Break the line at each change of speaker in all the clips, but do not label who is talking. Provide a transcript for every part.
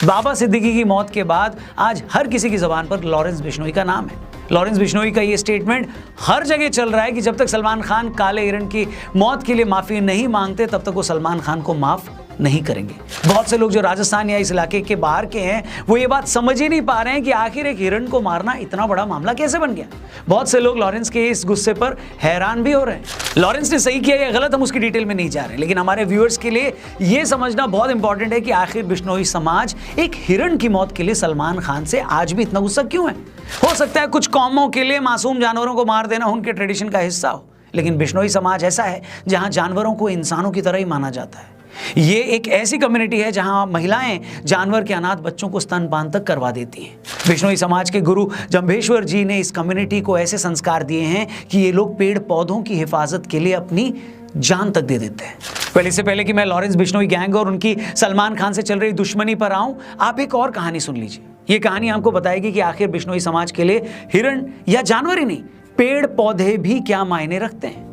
बाबा सिद्दीकी की मौत के बाद आज हर किसी की जबान पर लॉरेंस बिश्नोई का नाम है। लॉरेंस बिश्नोई का ये स्टेटमेंट हर जगह चल रहा है कि जब तक सलमान खान काले हिरण की मौत के लिए माफी नहीं मांगते तब तक वो सलमान खान को माफ नहीं करेंगे। बहुत से लोग जो राजस्थान या इस इलाके के बाहर के हैं वो ये बात समझ ही नहीं पा रहे हैं कि आखिर एक हिरण को मारना इतना बड़ा मामला कैसे बन गया। बहुत से लोग लॉरेंस के इस गुस्से पर हैरान भी हो रहे हैं। लॉरेंस ने सही किया या गलत हम उसकी डिटेल में नहीं जा रहे, लेकिन हमारे व्यूअर्स के लिए यह समझना बहुत इंपॉर्टेंट है कि आखिर बिश्नोई समाज एक हिरण की मौत के लिए सलमान खान से आज भी इतना गुस्सा क्यों है। हो सकता है कुछ कौमों के लिए मासूम जानवरों को मार देना उनके ट्रेडिशन का हिस्सा हो, लेकिन बिश्नोई समाज ऐसा है जहां जानवरों को इंसानों की तरह ही माना जाता है। ये एक ऐसी कम्युनिटी है जहां महिलाएं जानवर के अनाथ बच्चों को स्तनपान तक करवा देती हैं। बिश्नोई समाज के गुरु जंभेश्वर जी ने इस कम्युनिटी को ऐसे संस्कार दिए हैं कि ये लोग पेड़ पौधों की हिफाजत के लिए अपनी जान तक दे देते हैं। इससे पहले कि मैं लॉरेंस बिश्नोई गैंग और उनकी सलमान खान से चल रही दुश्मनी पर आऊं, आप एक और कहानी सुन लीजिए। ये कहानी आपको बताएगी कि आखिर बिश्नोई समाज के लिए हिरण या जानवर ही नहीं, पेड़ पौधे भी क्या मायने रखते हैं।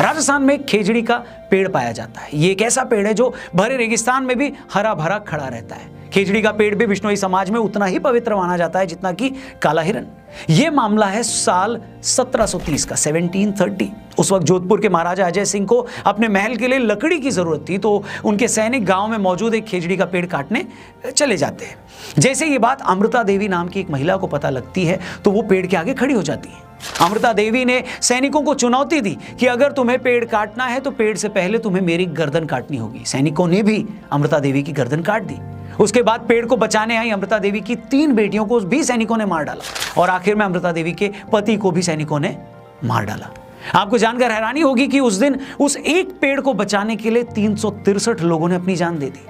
राजस्थान में खेजड़ी का पेड़ पाया जाता है। ये एक ऐसा पेड़ है जो भरे रेगिस्तान में भी हरा भरा खड़ा रहता है। खेजड़ी का पेड़ भी बिश्नोई समाज में उतना ही पवित्र माना जाता है जितना कि काला हिरण। यह मामला है साल 1730 का, 1730। उस वक्त जोधपुर के महाराजा अजय सिंह को अपने महल के लिए लकड़ी की जरूरत थी, तो उनके सैनिक गांव में मौजूद एक खेजड़ी का पेड़ काटने चले जाते हैं। जैसे ये बात अमृता देवी नाम की एक महिला को पता लगती है तो वो पेड़ के आगे खड़ी हो जाती है। अमृता देवी ने सैनिकों को चुनौती दी कि अगर तुम्हें पेड़ काटना है तो पेड़ से पहले तुम्हें मेरी गर्दन काटनी होगी। सैनिकों ने भी अमृता देवी की गर्दन काट दी। उसके बाद पेड़ को बचाने आई अमृता देवी की 3 बेटियों को भी सैनिकों ने मार डाला और आखिर में अमृता देवी के पति को भी सैनिकों ने मार डाला। आपको जानकर हैरानी होगी कि उस दिन उस एक पेड़ को बचाने के लिए 363 लोगों ने अपनी जान दे दी।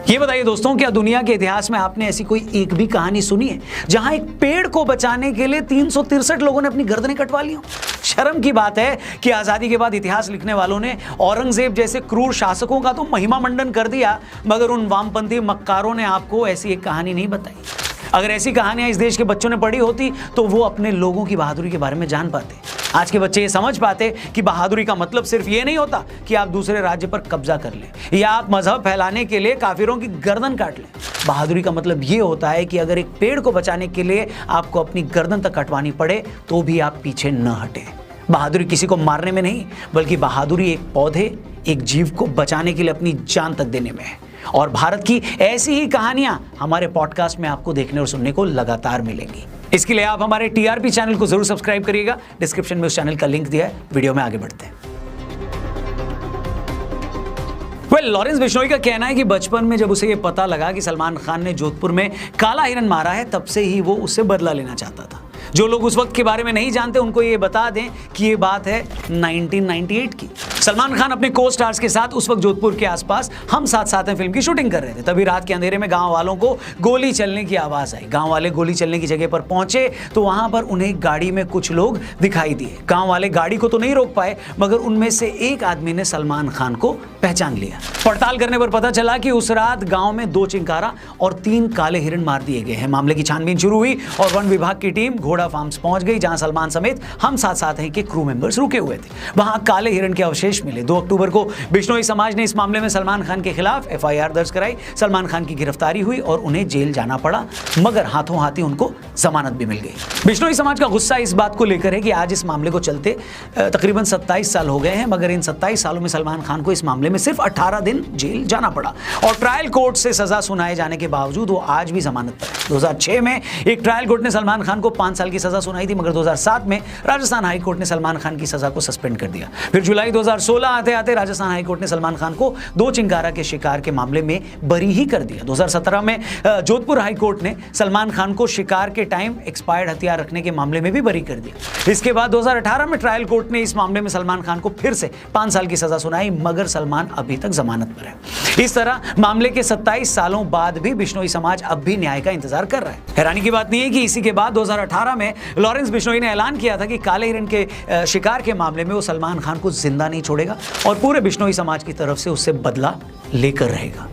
ये बताइए दोस्तों, क्या दुनिया के इतिहास में आपने ऐसी कोई एक भी कहानी सुनी है जहां एक पेड़ को बचाने के लिए 363 लोगों ने अपनी गर्दनें कटवा ली हो? शर्म की बात है कि आजादी के बाद इतिहास लिखने वालों ने औरंगजेब जैसे क्रूर शासकों का तो महिमा मंडन कर दिया, मगर उन वामपंथी मक्कारों ने आपको ऐसी एक कहानी नहीं बताई। अगर ऐसी कहानियां इस देश के बच्चों ने पढ़ी होती तो वो अपने लोगों की बहादुरी के बारे में जान पाते। आज के बच्चे ये समझ पाते कि बहादुरी का मतलब सिर्फ ये नहीं होता कि आप दूसरे राज्य पर कब्जा कर लें या आप मजहब फैलाने के लिए काफिरों की गर्दन काट लें। बहादुरी का मतलब ये होता है कि अगर एक पेड़ को बचाने के लिए आपको अपनी गर्दन तक कटवानी पड़े तो भी आप पीछे न हटे। बहादुरी किसी को मारने में नहीं, बल्कि बहादुरी एक पौधे, एक जीव को बचाने के लिए अपनी जान तक देने में है। और भारत की ऐसी ही कहानियां हमारे पॉडकास्ट में आपको देखने और सुनने को लगातार मिलेंगी। इसके लिए आप हमारे टीआरपी चैनल को जरूर सब्सक्राइब करिएगा। डिस्क्रिप्शन में उस चैनल का लिंक दिया है। वीडियो में आगे बढ़ते हैं। लॉरेंस बिश्नोई का कहना है कि बचपन में जब उसे यह पता लगा कि सलमान खान ने जोधपुर में काला हिरण मारा है, तब से ही वो उससे बदला लेना चाहता था। जो लोग उस वक्त के बारे में नहीं जानते उनको ये बता दें कि ये बात है 1998 की। सलमान खान अपने को स्टार्स के साथ उस वक्त जोधपुर के आसपास हम साथ साथ हैं फिल्म की शूटिंग कर रहे थे। तभी रात के अंधेरे में गांव वालों को गोली चलने की आवाज आई। गांव वाले गोली चलने की जगह पर पहुंचे तो वहां पर उन्हें गाड़ी में कुछ लोग दिखाई दिए। गांव वाले गाड़ी को तो नहीं रोक पाए, मगर उनमें से एक आदमी ने सलमान खान को पहचान लिया। पड़ताल करने पर पता चला कि उस रात गांव में 2 चिंकारा और 3 काले हिरण मार दिए गए हैं। मामले की छानबीन शुरू हुई और वन विभाग की टीम घोड़ा फार्म्स पहुंच गई, जहां सलमान समेत हम साथ साथ हैं के क्रू मेंबर्स रुके हुए थे। वहां काले हिरण के अवशेष मिले। 2 अक्टूबर को बिश्नोई समाज ने इस मामले में सलमान खान के खिलाफ एफआईआर दर्ज कराई। सलमान खान की गिरफ्तारी हुई और उन्हें जेल जाना पड़ा, मगर हाथों हाथ ही उनको जमानत भी मिल गई। बिश्नोई समाज का गुस्सा इस बात को लेकर है कि आज इस मामले को चलते तकरीबन 27 साल हो गए हैं, मगर इन 27 सालों में सलमान खान को इस मामले में सिर्फ 18 दिन जेल जाना पड़ा और ट्रायल कोर्ट से सजा सुनाए जाने के बावजूद वो आज भी जमानत पर है। 2006 में एक ट्रायल कोर्ट ने सलमान खान को 5 साल की सजा सुनाई थी, मगर 2007 में राजस्थान हाई कोर्ट ने सलमान खान की सजा को सस्पेंड कर दिया। फिर जुलाई 2016 आते आते राजस्थान हाई कोर्ट ने सलमान खान को 2 चिंकारा के शिकार के मामले में बरी ही कर दिया। 2017 में जोधपुर हाई कोर्ट ने सलमान खान को शिकार के टाइम एक्सपायर्ड हथियार रखने के मामले में भी बरी कर दिया। इसके बाद 2018 में ट्रायल कोर्ट ने इस मामले में सलमान खान को फिर से 5 साल की सजा सुनाई, मगर सलमान अभी तक जमानत पर है। इस तरह मामले के 27 सालों बाद भी बिश्नोई समाज अब भी न्याय का इंतजार कर रहा है। हैरानी की बात नहीं है कि इसी के बाद 2018 में लॉरेंस बिश्नोई ने ऐलान किया था कि काले हिरण के शिकार के मामले में वो सलमान खान को जिंदा नहीं छोड़ेगा और पूरे बिश्नोई समाज की तरफ से उससे बदला लेकर रहेगा।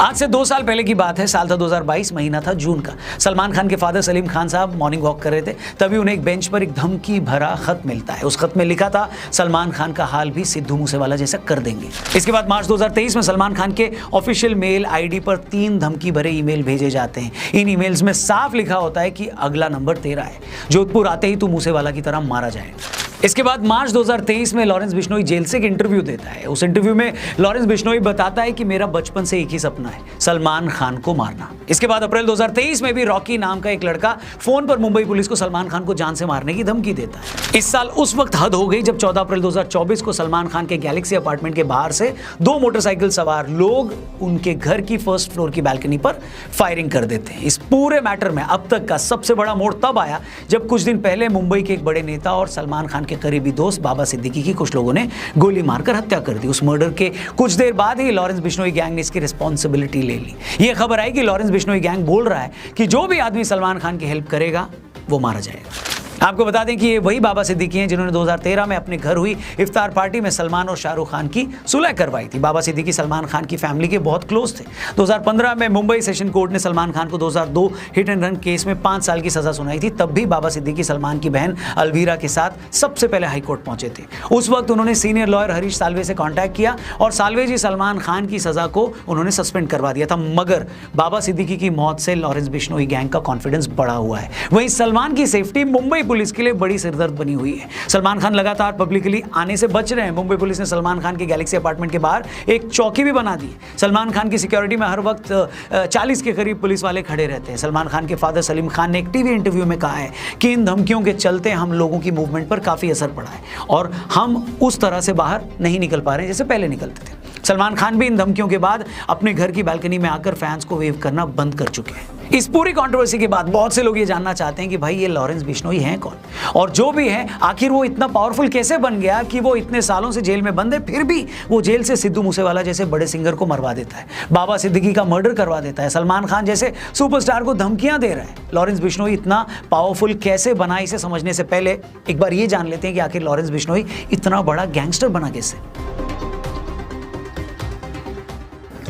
आज से 2 साल पहले की बात है। साल था 2022, महीना था जून का। सलमान खान के फादर सलीम खान साहब मॉर्निंग वॉक कर रहे थे, तभी उन्हें एक बेंच पर एक धमकी भरा खत मिलता है। उस खत में लिखा था, सलमान खान का हाल भी सिद्धू मूसेवाला जैसा कर देंगे। इसके बाद मार्च 2023 में सलमान खान के ऑफिशियल मेल आईडी पर 3 धमकी भरे ईमेल भेजे जाते हैं। इन ईमेल्स में साफ लिखा होता है कि अगला नंबर तेरा है, जोधपुर आते ही तू मूसेवाला की तरह मारा जाएगा। इसके बाद मार्च 2023 में लॉरेंस बिश्नोई जेल से एक इंटरव्यू देता है। उस इंटरव्यू में लॉरेंस बिश्नोई बताता है कि मेरा बचपन से एक ही सपना है, सलमान खान को मारना। इसके बाद अप्रैल 2023 में भी रॉकी नाम का एक लड़का फोन पर मुंबई पुलिस को सलमान खान को जान से मारने की धमकी देता है। इस साल उस वक्त हद हो गई जब 14 अप्रैल 2024 को सलमान खान के गैलेक्सी अपार्टमेंट के बाहर से 2 मोटरसाइकिल सवार लोग उनके घर की फर्स्ट फ्लोर की बालकनी पर फायरिंग कर देते हैं। इस पूरे मैटर में अब तक का सबसे बड़ा मोड़ तब आया जब कुछ दिन पहले मुंबई के एक बड़े नेता और सलमान खान के करीबी दोस्त बाबा सिद्दीकी की कुछ लोगों ने गोली मारकर हत्या कर दी। उस मर्डर के कुछ देर बाद ही लॉरेंस बिश्नोई गैंग ने इसकी रिस्पॉन्सिबिलिटी ले ली। यह खबर आई कि लॉरेंस बिश्नोई गैंग बोल रहा है कि जो भी आदमी सलमान खान की हेल्प करेगा वो मारा जाएगा। आपको बता दें कि ये वही बाबा सिद्दीकी हैं जिन्होंने 2013 में अपने घर हुई इफ्तार पार्टी में सलमान और शाहरुख खान की सुलह करवाई थी। बाबा सिद्दीकी सलमान खान की फैमिली के बहुत क्लोज थे। 2015 में मुंबई सेशन कोर्ट ने सलमान खान को 2002 हिट एंड रन केस में 5 साल की सजा सुनाई थी। तब भी बाबा सिद्दीकी सलमान की बहन अलवीरा के साथ सबसे पहले हाईकोर्ट पहुंचे थे। उस वक्त उन्होंने सीनियर लॉयर हरीश साल्वे से कॉन्टैक्ट किया और साल्वे जी सलमान खान की सजा को उन्होंने सस्पेंड करवा दिया था। मगर बाबा सिद्दीकी की मौत से लॉरेंस बिश्नोई गैंग का कॉन्फिडेंस बढ़ा हुआ है। वहीं सलमान की सेफ्टी मुंबई पुलिस के लिए बड़ी सिरदर्द बनी हुई है। सलमान खान लगातार पब्लिकली आने से बच रहे हैं। मुंबई पुलिस ने सलमान खान के गैलेक्सी अपार्टमेंट के बाहर एक चौकी भी बना दी। सलमान खान की सिक्योरिटी में हर वक्त 40 के करीब पुलिस वाले खड़े रहते हैं। सलमान खान के फादर सलीम खान ने एक टीवी इंटरव्यू में कहा है कि इन धमकियों के चलते हम लोगों की मूवमेंट पर काफी असर पड़ा है और हम उस तरह से बाहर नहीं निकल पा रहे हैं जैसे पहले निकलते थे। सलमान खान भी इन धमकियों के बाद अपने घर की बालकनी में आकर फैंस को वेव करना बंद कर चुके हैं। इस पूरी कंट्रोवर्सी के बाद बहुत से लोग ये जानना चाहते हैं कि भाई ये लॉरेंस बिश्नोई हैं कौन, और जो भी है आखिर वो इतना पावरफुल कैसे बन गया कि वो इतने सालों से जेल में बंद है, फिर भी वो जेल से सिद्धू मूसेवाला जैसे बड़े सिंगर को मरवा देता है, बाबा सिद्दीकी का मर्डर करवा देता है, सलमान खान जैसे सुपरस्टार को धमकियां दे रहा है। लॉरेंस बिश्नोई इतना पावरफुल कैसे बना, इसे समझने से पहले एक बार ये जान लेते हैं कि आखिर लॉरेंस बिश्नोई इतना बड़ा गैंगस्टर बना कैसे।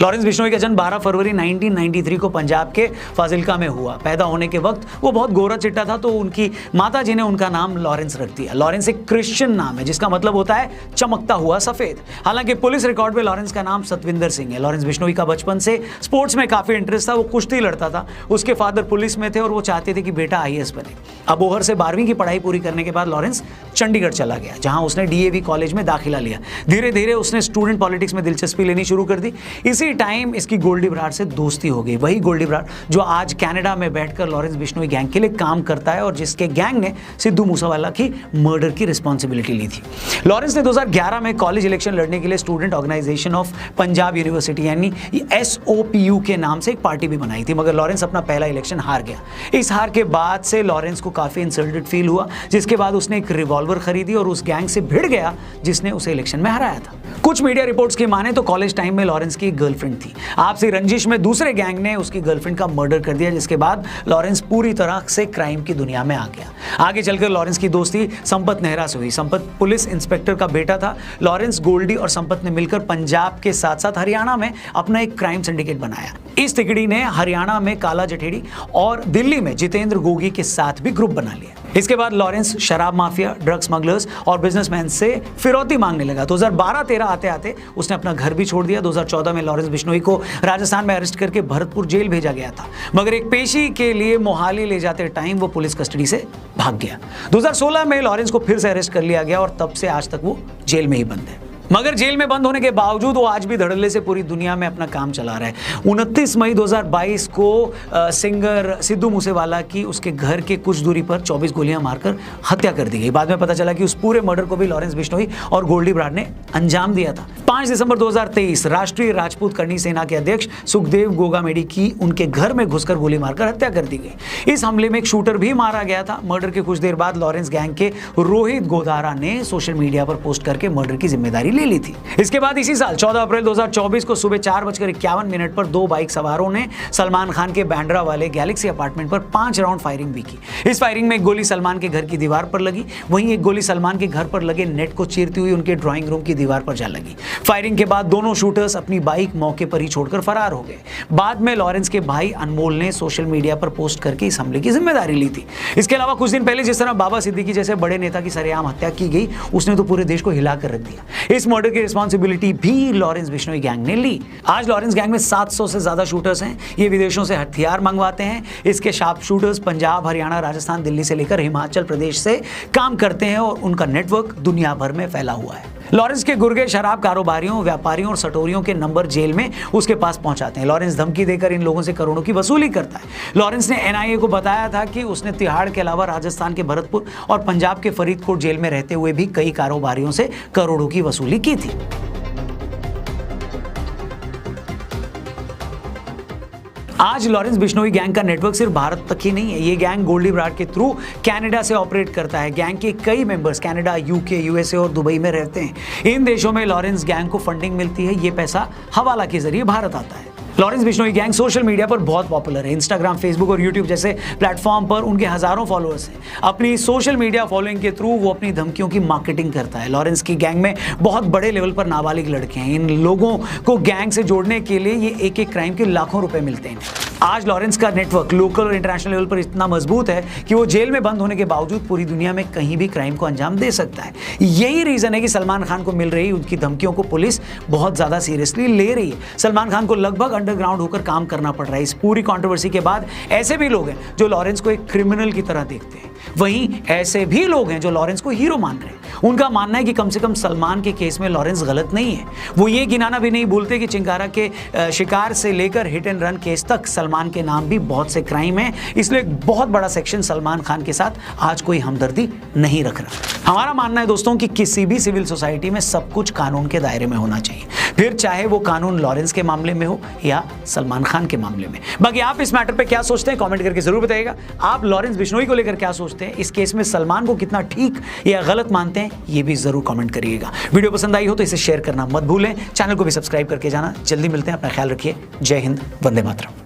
लॉरेंस बिश्नोई का जन्म 12 फरवरी 1993 को पंजाब के फाजिल्का में हुआ। पैदा होने के वक्त वो बहुत गोरा चिट्टा था, तो उनकी माता जी ने उनका नाम लॉरेंस रख दिया। लॉरेंस एक क्रिश्चियन नाम है जिसका मतलब होता है चमकता हुआ सफेद। हालांकि पुलिस रिकॉर्ड में लॉरेंस का नाम सतविंदर सिंह है। लॉरेंस बिश्नोई का बचपन से स्पोर्ट्स में काफी इंटरेस्ट था। वो कुश्ती लड़ता था। उसके फादर पुलिस में थे और वो चाहते थे कि बेटा IAS बने। अबोहर से 12वीं की पढ़ाई पूरी करने के बाद लॉरेंस चंडीगढ़ चला गया, जहां उसने DAV कॉलेज में दाखिला लिया। धीरे धीरे उसने स्टूडेंट पॉलिटिक्स में दिलचस्पी लेनी शुरू कर दी। इसी टाइम इसकी गोल्डी बराड़ से दोस्ती हो गई। वही गोल्डी बराड़ जो आज कनाडा में बैठकर लॉरेंस बिश्नोई गैंग के लिए काम करता है और जिसके गैंग ने सिद्धू मूसेवाला की मर्डर की रिस्पॉन्सिबिलिटी ली थी। लॉरेंस ने 2011 में कॉलेज इलेक्शन लड़ने के लिए student organisation of Punjab university यानी SOPU के नाम से एक पार्टी भी बनाई थी, मगर लॉरेंस अपना पहला इलेक्शन हार गया। इस हार के बाद से लॉरेंस को काफी इंसल्टेड फील हुआ, जिसके बाद उसने एक रिवॉल्वर खरीदी और उस गैंग से भिड़ गया जिसने उसे इलेक्शन में हराया था। कुछ मीडिया रिपोर्ट्स की माने तो कॉलेज टाइम में लॉरेंस की गर्लफ्रेंड थी। आपसी रंजिश में दूसरे गैंग ने उसकी गर्लफ्रेंड का मर्डर कर दिया, जिसके बाद लॉरेंस पूरी तरह से क्राइम की दुनिया में आ गया। आगे चलकर लॉरेंस की दोस्ती संपत नेहरा से हुई। संपत पुलिस इंस्पेक्टर का बेटा था। लॉरेंस, गोल्डी और संपत ने मिलकर पंजाब के साथ साथ हरियाणा में अपना एक क्राइम सिंडिकेट बनाया। इस तिकड़ी ने हरियाणा में काला जठेड़ी और दिल्ली में जितेंद्र गोगी के साथ भी ग्रुप बना लिया। इसके बाद लॉरेंस शराब माफिया, ड्रग स्मगलर्स और बिजनेसमैन से फिरौती मांगने लगा। 2012-13 आते आते उसने अपना घर भी छोड़ दिया। 2014 में लॉरेंस बिश्नोई को राजस्थान में अरेस्ट करके भरतपुर जेल भेजा गया था, मगर एक पेशी के लिए मोहाली ले जाते टाइम वो पुलिस कस्टडी से भाग गया। 2016 में लॉरेंस को फिर से अरेस्ट कर लिया गया और तब से आज तक वो जेल में ही बंद है। मगर जेल में बंद होने के बावजूद वो आज भी धड़ल्ले से पूरी दुनिया में अपना काम चला रहा है। 29 मई 2022 को सिंगर सिद्धू मूसेवाला की उसके घर के कुछ दूरी पर 24 गोलियां मारकर हत्या कर दी गई। बाद में पता चला कि उस पूरे मर्डर को भी लॉरेंस बिश्नोई और गोल्डी बराड़ ने अंजाम दिया था। 5 दिसंबर 2023 राष्ट्रीय राजपूत करनी सेना के अध्यक्ष सुखदेव गोगामेडी की उनके घर में घुसकर गोली मारकर हत्या कर दी गई। इस हमले में एक शूटर भी मारा गया था। मर्डर के कुछ देर बाद लॉरेंस गैंग के रोहित गोदारा ने सोशल मीडिया पर पोस्ट करके मर्डर की जिम्मेदारी ले ली थी। इसके बाद इसी साल 14 अप्रैल 2024 को सुबह 4:51 पर 2 बाइक सवारों ने सलमान खान के बैंड्रा वाले गैलेक्सी अपार्टमेंट पर 5 राउंड फायरिंग भी की। इस फायरिंग में एक गोली सलमान के घर की दीवार पर लगी, वहीं एक गोली सलमान के घर पर लगे नेट को चीरती हुई उनके ड्राइंग रूम की दीवार पर जा लगी। फायरिंग के बाद दोनों शूटर्स अपनी बाइक मौके पर ही छोड़कर फरार हो गए। बाद में लॉरेंस के भाई अनमोल ने सोशल मीडिया पर पोस्ट करके इस हमले की जिम्मेदारी ली थी। इसके अलावा कुछ दिन पहले जिस तरह बाबा सिद्दीकी जैसे बड़े नेता की सरेआम हत्या की गई, उसने तो पूरे देश को हिला कर रख दिया। इस मर्डर की रिस्पॉन्सिबिलिटी भी लॉरेंस बिश्नोई गैंग ने ली। आज लॉरेंस गैंग में 700 से ज्यादा शूटर्स हैं। ये विदेशों से हथियार मंगवाते हैं। इसके शार्प शूटर्स पंजाब, हरियाणा, राजस्थान, दिल्ली से लेकर हिमाचल प्रदेश से काम करते हैं और उनका नेटवर्क दुनिया भर में फैला हुआ है। लॉरेंस के गुर्गे शराब कारोबारियों, व्यापारियों और सटोरियों के नंबर जेल में उसके पास पहुंचाते हैं। लॉरेंस धमकी देकर इन लोगों से करोड़ों की वसूली करता है। लॉरेंस ने एनआईए को बताया था कि उसने तिहाड़ के अलावा राजस्थान के भरतपुर और पंजाब के फरीदकोट जेल में रहते हुए भी कई कारोबारियों से करोड़ों की वसूली की थी। आज लॉरेंस बिश्नोई गैंग का नेटवर्क सिर्फ भारत तक ही नहीं है। ये गैंग गोल्डी ब्राड के थ्रू कनाडा से ऑपरेट करता है। गैंग के कई मेंबर्स कनाडा, यूके, यूएसए और दुबई में रहते हैं। इन देशों में लॉरेंस गैंग को फंडिंग मिलती है। ये पैसा हवाला के जरिए भारत आता है। Lawrence Bishnoi gang social media पर बहुत पॉपुलर है। इंस्टाग्राम, फेसबुक और यूट्यूब जैसे प्लेटफॉर्म पर उनके हजारों फॉलोअर्स हैं। अपनी सोशल मीडिया फॉलोइंग के थ्रू वो अपनी धमकियों की मार्केटिंग करता है। लॉरेंस की गैंग में बहुत बड़े लेवल पर नाबालिग लड़के हैं। इन लोगों को गैंग से जोड़ने के लिए ये एक एक क्राइम के लाखों रुपए मिलते हैं। आज लॉरेंस का नेटवर्क लोकल और इंटरनेशनल लेवल पर इतना मजबूत है कि वो जेल में बंद होने के बावजूद पूरी दुनिया में कहीं भी क्राइम को अंजाम दे सकता है। यही रीजन है कि सलमान खान को मिल रही उनकी धमकियों को पुलिस बहुत ज्यादा सीरियसली ले रही है। सलमान खान को लगभग अंडरग्राउंड होकर काम करना पड़ रहा है। इस पूरी कंट्रोवर्सी के बाद ऐसे भी लोग हैं जो लॉरेंस को एक क्रिमिनल की तरह देखते हैं। वहीं ऐसे भी लोग हैं जो लॉरेंस को हीरो मान रहे हैं। उनका मानना है कि कम से कम सलमान के केस में लॉरेंस गलत नहीं है। वो ये गिनाना भी नहीं भूलते कि चिंकारा के शिकार से लेकर हिट एंड रन केस तक सलमान के नाम भी बहुत से क्राइम है। इसलिए एक बहुत बड़ा सेक्शन सलमान खान के साथ आज कोई हमदर्दी नहीं रख रहा। हमारा मानना है दोस्तों कि किसी भी सिविल सोसाइटी में सब कुछ कानून के दायरे में होना चाहिए, फिर चाहे वो कानून लॉरेंस के मामले में हो या सलमान खान के मामले में। बाकी आप इस मैटर पे क्या सोचते हैं कमेंट करके जरूर बताइएगा। आप लॉरेंस बिश्नोई को लेकर क्या सोचते हैं, इस केस में सलमान को कितना ठीक या गलत मानते हैं, ये भी जरूर कमेंट करिएगा। वीडियो पसंद आई हो तो इसे शेयर करना मत भूलें। चैनल को भी सब्सक्राइब करके जाना। जल्दी मिलते हैं, अपना ख्याल रखिए। जय हिंद, वंदे मातरम।